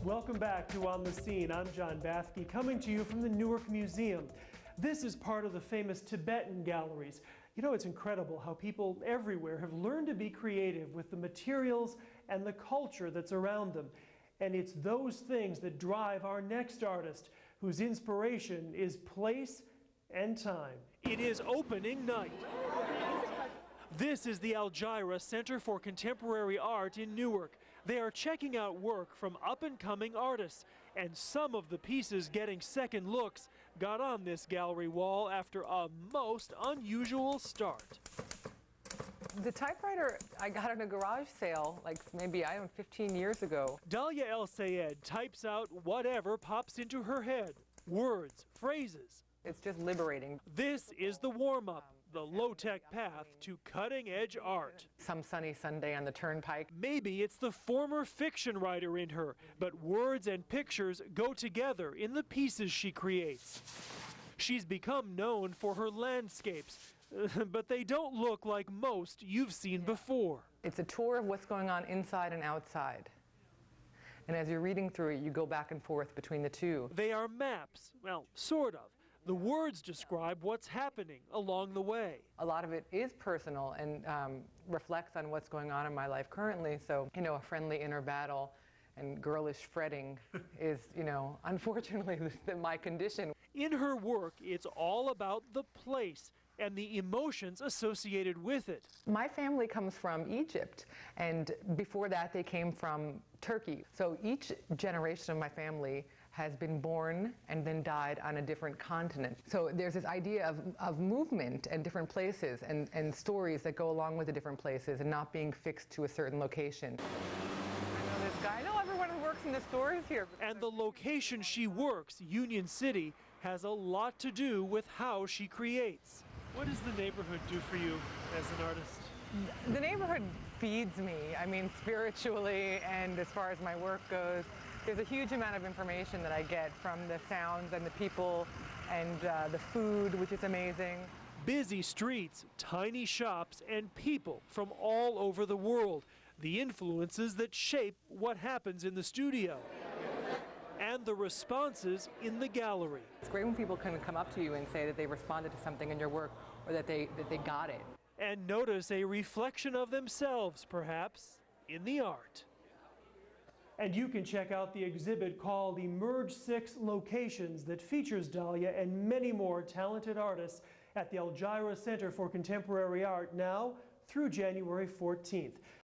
Welcome back to On the Scene. I'm John Bathke, coming to you from the Newark Museum. This is part of the famous Tibetan galleries. You know, it's incredible how people everywhere have learned to be creative with the materials and the culture that's around them. And it's those things that drive our next artist, whose inspiration is place and time. It is opening night. This is the Dahlia Center for Contemporary Art in Newark. They are checking out work from up-and-coming artists, and some of the pieces getting second looks got on this gallery wall after a most unusual start. The typewriter I got at a garage sale, like maybe, 15 years ago. Dahlia Elsayed types out whatever pops into her head. Words, phrases. It's just liberating. This is the warm-up, the low-tech path to cutting-edge art. Some sunny Sunday on the turnpike. Maybe it's the former fiction writer in her, but words and pictures go together in the pieces she creates. She's become known for her landscapes, but they don't look like most you've seen before. It's a tour of what's going on inside and outside. And as you're reading through it, you go back and forth between the two. They are maps, well, sort of. The words describe what's happening along the way. A lot of it is personal and reflects on what's going on in my life currently. So, a friendly inner battle and girlish fretting is, unfortunately my condition. In her work, it's all about the place and the emotions associated with it. My family comes from Egypt, and before that they came from Turkey. So each generation of my family has been born and then died on a different continent. So there's this idea of movement and different places and stories that go along with the different places and not being fixed to a certain location. I know this guy. I know everyone who works in the stores here. And the location she works, Union City, has a lot to do with how she creates. What does the neighborhood do for you as an artist? The neighborhood feeds me, spiritually and as far as my work goes. There's a huge amount of information that I get from the sounds and the people and the food, which is amazing. Busy streets, tiny shops, and people from all over the world. The influences that shape what happens in the studio. And the responses in the gallery. It's great when people can come up to you and say that they responded to something in your work or that they got it. And notice a reflection of themselves, perhaps, in the art. And you can check out the exhibit called Emerge 6 Locations that features Dahlia and many more talented artists at the Dahlia Center for Contemporary Art now through January 14th.